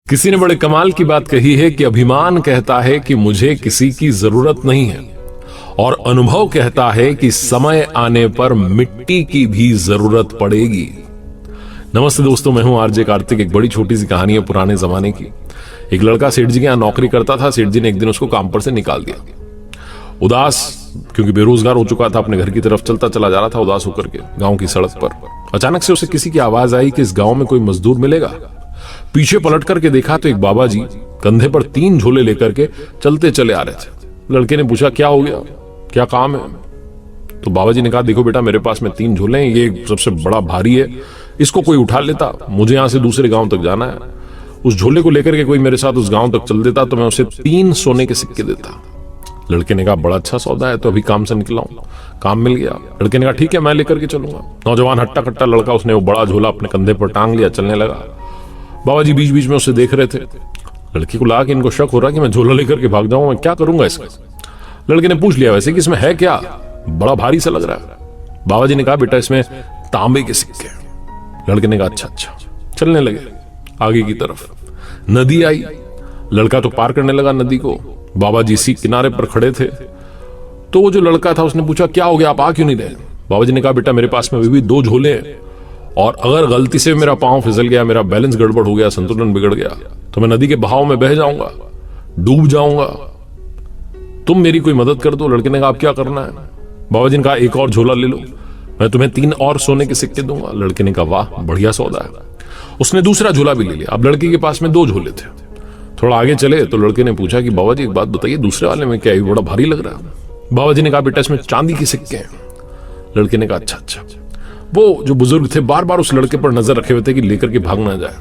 किसी ने बड़े कमाल की बात कही है कि अभिमान कहता है कि मुझे किसी की जरूरत नहीं है और अनुभव कहता है कि समय आने पर मिट्टी की भी जरूरत पड़ेगी। नमस्ते दोस्तों, मैं हूं आरजे कार्तिक। एक बड़ी छोटी सी कहानी है पुराने जमाने की। एक लड़का सेठ जी के यहां नौकरी करता था। सेठ जी ने एक दिन उसको काम पर से निकाल दिया। उदास, क्योंकि बेरोजगार हो चुका था, अपने घर की तरफ चलता चला जा रहा था उदास होकर के गांव की सड़क पर। अचानक से उसे किसी की आवाज आई कि इस गांव में कोई मजदूर मिलेगा। पीछे पलट करके देखा तो एक बाबा जी कंधे पर 3 झोले लेकर के चलते चले आ रहे थे। लड़के ने पूछा, क्या हो गया, क्या काम है? तो बाबा जी ने कहा, देखो बेटा, मेरे पास में 3 झोले हैं, ये सबसे बड़ा भारी है, इसको कोई उठा लेता, मुझे यहां से दूसरे गांव तक जाना है। उस झोले को लेकर के कोई मेरे साथ उस गांव तक चल देता तो मैं उसे 3 सोने के सिक्के देता। लड़के ने कहा, बड़ा अच्छा सौदा है, तो अभी काम से निकला हूं, काम मिल गया। लड़के ने कहा, ठीक है, मैं लेकर के चलूंगा। नौजवान हट्टा कट्टा लड़का, उसने वो बड़ा झोला अपने कंधे पर टांग लिया, चलने लगा। बाबा जी बीच बीच में उसे देख रहे थे। लड़की को लगा कि इनको शक हो रहा है कि मैं झोला लेकर के भाग जाऊं, मैं क्या करूंगा इसका। लड़के ने पूछ लिया, वैसे कि इसमें है क्या, बड़ा भारी सा लग रहा है। बाबा जी ने कहा, बेटा, इसमें तांबे के सिक्के। लड़के ने कहा, अच्छा अच्छा। चलने लगे आगे की तरफ। नदी आई। लड़का तो पार करने लगा नदी को। बाबा जी इसी किनारे पर खड़े थे। तो वो जो लड़का था उसने पूछा, क्या हो गया, आप आ क्यों नहीं रहे? बाबा जी ने कहा, बेटा, मेरे पास में अभी भी 2 झोले हैं और अगर गलती से मेरा पांव फिसल गया, मेरा बैलेंस गड़बड़ हो गया, संतुलन बिगड़ गया, तो मैं नदी के बहाव में बह जाऊंगा, डूब जाऊंगा। तुम मेरी कोई मदद कर दो। लड़के ने कहा, आप क्या करना है? बाबा जी ने कहा, एक और झोला ले लो, मैं तुम्हें 3 और सोने के सिक्के दूंगा। लड़के ने कहा, वाह, बढ़िया सौदा है। उसने दूसरा झोला भी ले लिया। अब लड़के के पास में 2 झोले थे। थोड़ा आगे चले तो लड़के ने पूछा कि बाबा जी, एक बात बताइए, दूसरे वाले में क्या है, बड़ा भारी लग रहा है। बाबा जी ने कहा, बेटा, इसमें चांदी के सिक्के हैं। लड़के ने कहा, अच्छा अच्छा। वो जो बुजुर्ग थे बार बार उस लड़के पर नजर रखे हुए थे कि लेकर के भाग ना जाए,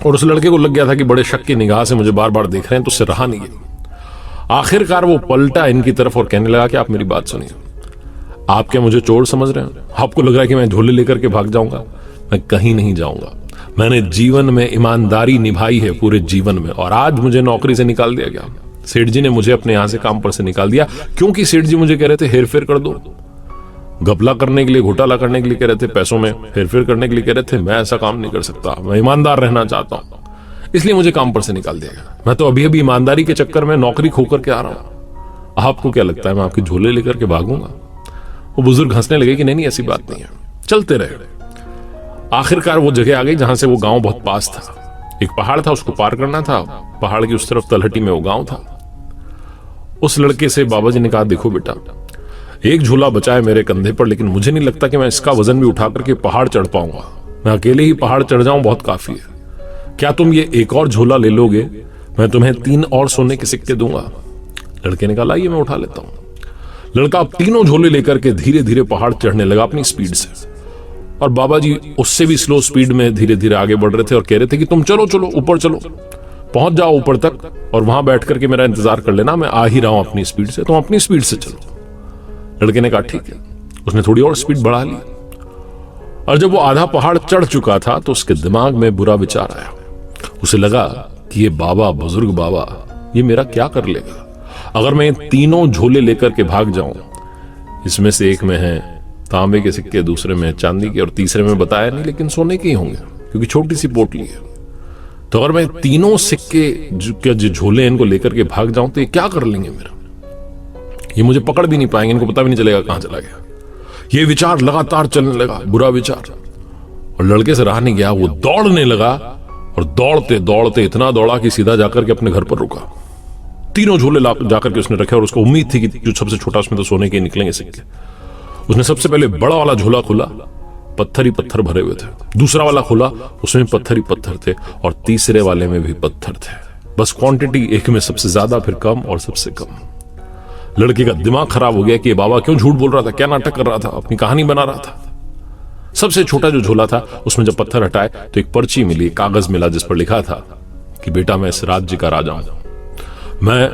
और उस लड़के को लग गया था कि बड़े शक की निगाह से मुझे बार बार देख रहे हैं, तो उससे रहा नहीं गया। आखिरकार वो पलटा इनकी तरफ और कहने लगा कि आप मेरी बात सुनिए, आप क्या मुझे चोर समझ रहे हैं? आपको लग रहा है कि मैं झोले लेकर के भाग जाऊंगा? मैं कहीं नहीं जाऊंगा। मैंने जीवन में ईमानदारी निभाई है पूरे जीवन में, और आज मुझे नौकरी से निकाल दिया गया। सेठ जी ने मुझे अपने यहां से काम पर से निकाल दिया, क्योंकि सेठ जी मुझे कह रहे थे हेर फेर कर दो, घपला करने के लिए, घोटाला करने के लिए कह रहे थे, पैसों में हेरफेर करने के लिए कह रहे थे। मैं ऐसा काम नहीं कर सकता, मैं ईमानदार रहना चाहता हूं, इसलिए मुझे काम पर से निकाल दिया गया। मैं तो अभी अभी ईमानदारी के चक्कर में नौकरी खोकर के आ रहा हूं। आपको क्या लगता है मैं आपके झोले लेकर के भागूंगा? वो बुजुर्ग हंसने लगे कि नहीं, ऐसी बात नहीं है। चलते रहे। आखिरकार वो जगह आ गई जहां से वो गांव बहुत पास था। एक पहाड़ था, उसको पार करना था। पहाड़ की उस तरफ तलहटी में वो गांव था। उस लड़के से बाबा जी ने कहा, देखो बेटा, एक झोला बचा है मेरे कंधे पर, लेकिन मुझे नहीं लगता कि मैं इसका वजन भी उठा करके पहाड़ चढ़ पाऊंगा। मैं अकेले ही पहाड़ चढ़ जाऊं बहुत काफी है। क्या तुम ये एक और झोला ले लोगे? मैं तुम्हें 3 और सोने के सिक्के दूंगा। लड़के ने कहा, लाइए, मैं उठा लेता हूं। लड़का अब 3 झोले लेकर के धीरे धीरे पहाड़ चढ़ने लगा अपनी स्पीड से, और बाबा जी उससे भी स्लो स्पीड में धीरे धीरे आगे बढ़ रहे थे और कह रहे थे कि तुम चलो चलो, ऊपर चलो, पहुंच जाओ ऊपर तक, और वहां बैठ करके मेरा इंतजार कर लेना, मैं आ ही रहा हूं अपनी स्पीड से, तुम अपनी स्पीड से चलो। लड़के ने कहा, ठीक है। उसने थोड़ी और स्पीड बढ़ा ली, और जब वो आधा पहाड़ चढ़ चुका था तो उसके दिमाग में बुरा विचार आया। उसे लगा कि ये बाबा, बुजुर्ग बाबा, ये मेरा क्या कर लेगा अगर मैं 3 झोले लेकर के भाग जाऊं। इसमें से एक में है तांबे के सिक्के, दूसरे में चांदी के, और तीसरे में बताया नहीं, लेकिन सोने के ही होंगे क्योंकि छोटी सी पोटली है। तो अगर मैं 3 सिक्के जो झोले इनको लेकर के भाग जाऊं तो ये क्या कर लेंगे मेरा? ये मुझे पकड़ भी नहीं पाएंगे, इनको पता भी नहीं चलेगा कहां चला गया। ये विचार लगातार चलने लगा, बुरा विचार, और लड़के से रहा नहीं गया। वो दौड़ने लगा, और दौड़ते दौड़ते इतना दौड़ा कि सीधा जाकर के अपने घर पर रुका। 3 झोले जाकर के उसने रखे, और उसको उम्मीद थी कि जो सबसे छोटा उसमें तो सोने के निकलेंगे सिक्के। उसने सबसे पहले बड़ा वाला झोला खोला, पत्थर ही पत्थर भरे हुए थे। दूसरा वाला खोला, उसमें पत्थर ही पत्थर थे, और तीसरे वाले में भी पत्थर थे। बस क्वांटिटी एक में सबसे ज्यादा, फिर कम, और सबसे कम। लड़के का दिमाग खराब हो गया कि ये बाबा क्यों झूठ बोल रहा था, क्या नाटक कर रहा था, अपनी कहानी बना रहा था। सबसे छोटा जो झोला था उसमें जब पत्थर हटाए तो एक पर्ची मिली, कागज मिला, जिस पर लिखा था कि बेटा, मैं इस राज्य का राजा हूं। मैं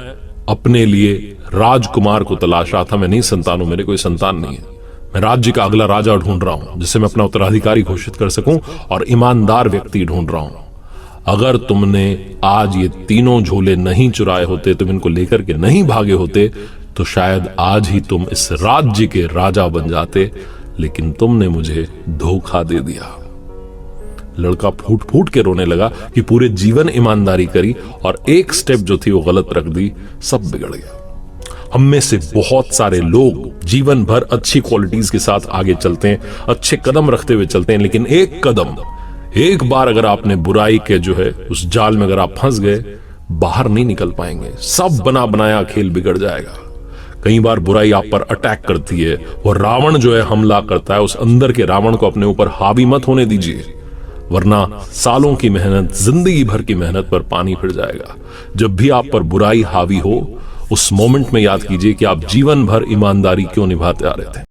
अपने लिए राजकुमार को तलाश रहा था। मैं नहीं संतान हूं, मेरे कोई संतान नहीं है। मैं राज्य का अगला राजा ढूंढ रहा हूं जिसे मैं अपना उत्तराधिकारी घोषित कर सकूं, और ईमानदार व्यक्ति ढूंढ रहा हूं। अगर तुमने आज ये 3 झोले नहीं चुराए होते, तुम इनको लेकर के नहीं भागे होते, तो शायद आज ही तुम इस राज्य के राजा बन जाते, लेकिन तुमने मुझे धोखा दे दिया। लड़का फूट फूट के रोने लगा कि पूरे जीवन ईमानदारी करी और एक स्टेप जो थी वो गलत रख दी, सब बिगड़ गया। हम में से बहुत सारे लोग जीवन भर अच्छी क्वालिटीज के साथ आगे चलते हैं, अच्छे कदम रखते हुए चलते हैं, लेकिन एक बार अगर आपने बुराई के जो है उस जाल में अगर आप फंस गए, बाहर नहीं निकल पाएंगे। सब बना बनाया खेल बिगड़ जाएगा। कई बार बुराई आप पर अटैक करती है, वो रावण जो है हमला करता है, उस अंदर के रावण को अपने ऊपर हावी मत होने दीजिए, वरना सालों की मेहनत, जिंदगी भर की मेहनत पर पानी फिर जाएगा। जब भी आप पर बुराई हावी हो, उस मोमेंट में याद कीजिए कि आप जीवन भर ईमानदारी क्यों निभाते आ रहे थे।